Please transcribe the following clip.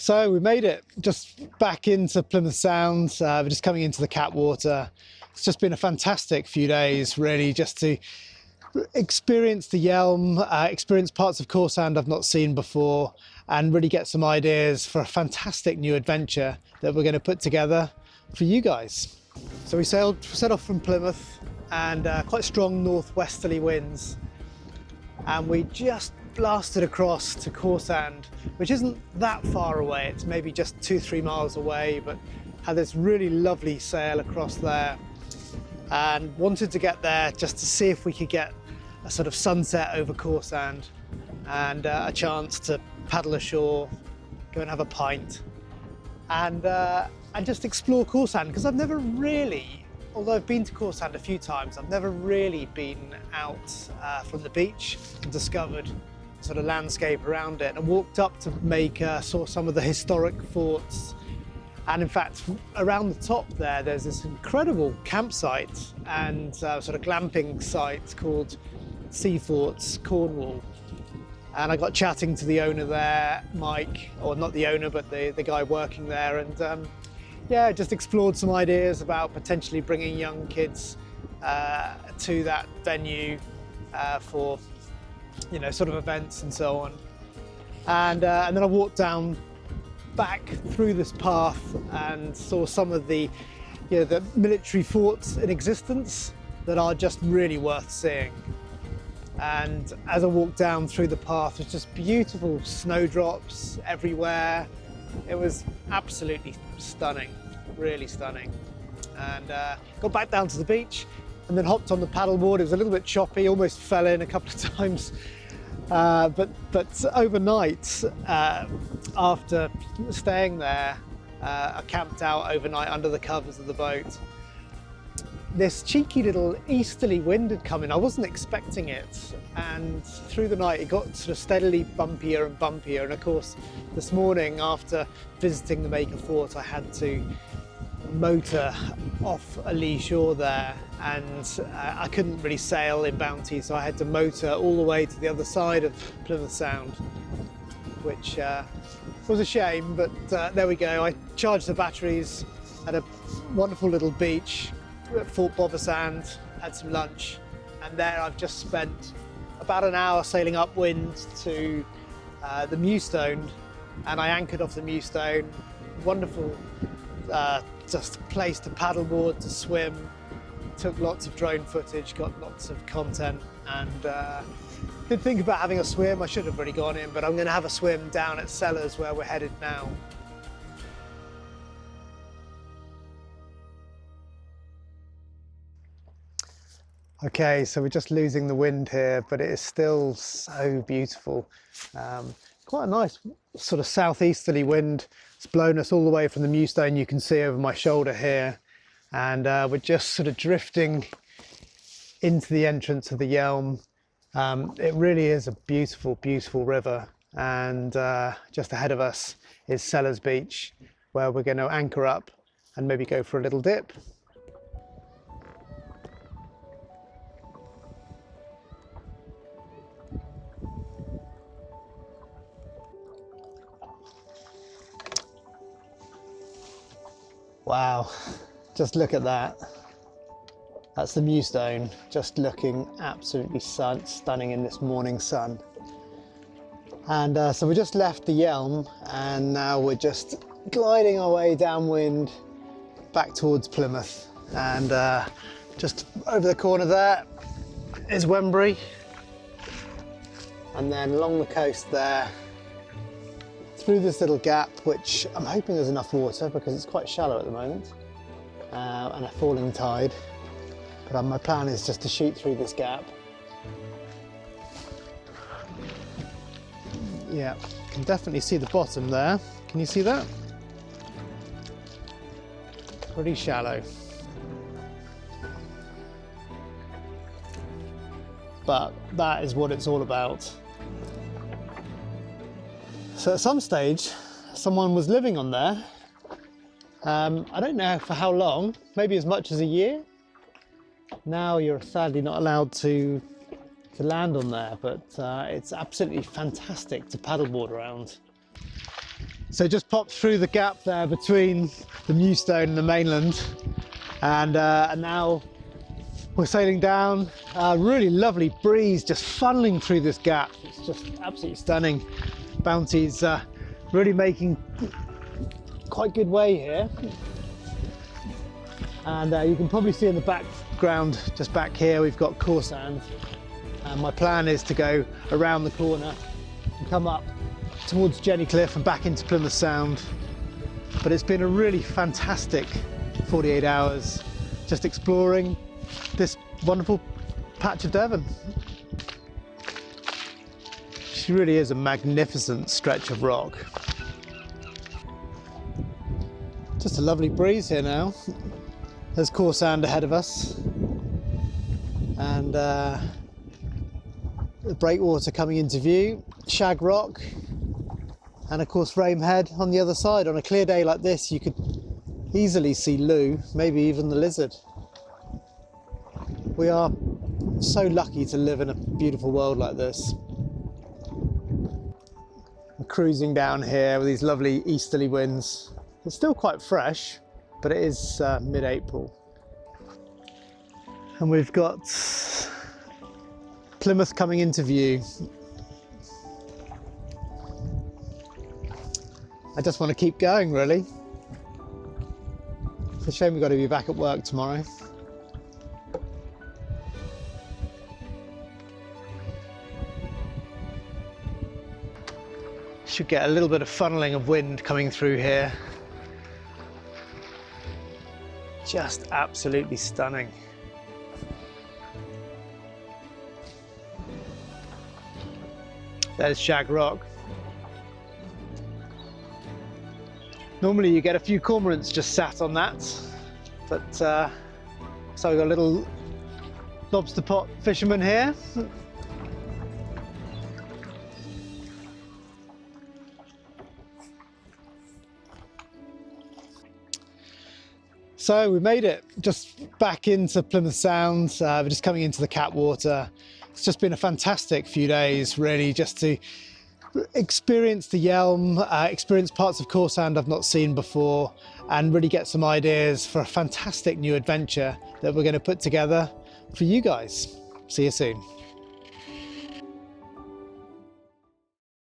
So we made it just back into Plymouth Sound. We're just coming into the Catwater. It's just been a fantastic few days, really, just to experience the Yealm, experience parts of Cawsand I've not seen before, and really get some ideas for a fantastic new adventure that we're going to put together for you guys. So we set off from Plymouth, and quite strong northwesterly winds, and we just blasted across to Cawsand, which isn't that far away. It's maybe just 2-3 miles away, but had this really lovely sail across there, and wanted to get there just to see if we could get a sort of sunset over Cawsand and a chance to paddle ashore, go and have a pint, and just explore Cawsand, because I've never really, although I've been to Cawsand a few times, I've never really been out from the beach and discovered sort of landscape around it. I walked up to saw some of the historic forts, and in fact around the top there's this incredible campsite and sort of glamping site called Sea Forts Cornwall, and I got chatting to the owner there, Mike, or not the owner but the guy working there, and yeah, just explored some ideas about potentially bringing young kids to that venue for, you know, sort of events and so on. And then I walked down back through this path and saw some of the, you know, the military forts in existence that are just really worth seeing. And as I walked down through the path, there's just beautiful snowdrops everywhere. It was absolutely stunning, really stunning. And got back down to the beach and then hopped on the paddleboard. It was a little bit choppy, almost fell in a couple of times. But overnight, after staying there, I camped out overnight under the covers of the boat. This cheeky little easterly wind had come in. I wasn't expecting it, and through the night it got sort of steadily bumpier and bumpier. And of course, this morning after visiting the Maker Fort, I had to motor off a lee shore there, and I couldn't really sail in Bounty, so I had to motor all the way to the other side of Plymouth Sound, which was a shame, but there we go. I charged the batteries at a wonderful little beach at Fort Bothersand, had some lunch, and there I've just spent about an hour sailing upwind to the Mewstone, and I anchored off the Mewstone. Wonderful just place to paddleboard, to swim, took lots of drone footage, got lots of content, and did think about having a swim. I should have already gone in, but I'm going to have a swim down at Sellers where we're headed now. Okay, so we're just losing the wind here, but it is still so beautiful. Quite a nice sort of southeasterly wind. It's blown us all the way from the Mewstone, you can see over my shoulder here. And we're just sort of drifting into the entrance of the Yealm. It really is a beautiful, beautiful river. And just ahead of us is Sellers Beach, where we're going to anchor up and maybe go for a little dip. Wow, just look at that. That's the Mewstone, just looking absolutely stunning in this morning sun. And so we just left the Yealm, and now we're just gliding our way downwind back towards Plymouth. And just over the corner there is Wembury. And then along the coast there, through this little gap, which I'm hoping there's enough water because it's quite shallow at the moment, and a falling tide. But my plan is just to shoot through this gap. Yeah, you can definitely see the bottom there. Can you see that? Pretty shallow. But that is what it's all about. So at some stage, someone was living on there. I don't know for how long, maybe as much as a year. Now you're sadly not allowed to land on there, but it's absolutely fantastic to paddleboard around. So just popped through the gap there between the Mewstone and the mainland, and now we're sailing down. Really lovely breeze just funneling through this gap. It's just absolutely stunning. Bounty's really making quite good way here, and you can probably see in the background just back here we've got Cawsand, and my plan is to go around the corner and come up towards Jenny Cliff and back into Plymouth Sound. But it's been a really fantastic 48 hours just exploring this wonderful patch of Devon. She really is a magnificent stretch of rock. Just a lovely breeze here now. There's Cawsand ahead of us, and the breakwater coming into view, Shag Rock, and of course Rame Head on the other side. On a clear day like this you could easily see Lou, maybe even the lizard. We are so lucky to live in a beautiful world like this. I'm cruising down here with these lovely easterly winds. It's still quite fresh, but it is mid-April. And we've got Plymouth coming into view. I just want to keep going, really. It's a shame we've got to be back at work tomorrow. Should get a little bit of funneling of wind coming through here. Just absolutely stunning. There's Shag Rock. Normally you get a few cormorants just sat on that, but so we've got a little lobster pot fisherman here. So we made it just back into Plymouth Sound. We're just coming into the Catwater. It's just been a fantastic few days, really, just to experience the Yealm, experience parts of Cawsand I've not seen before, and really get some ideas for a fantastic new adventure that we're going to put together for you guys. See you soon.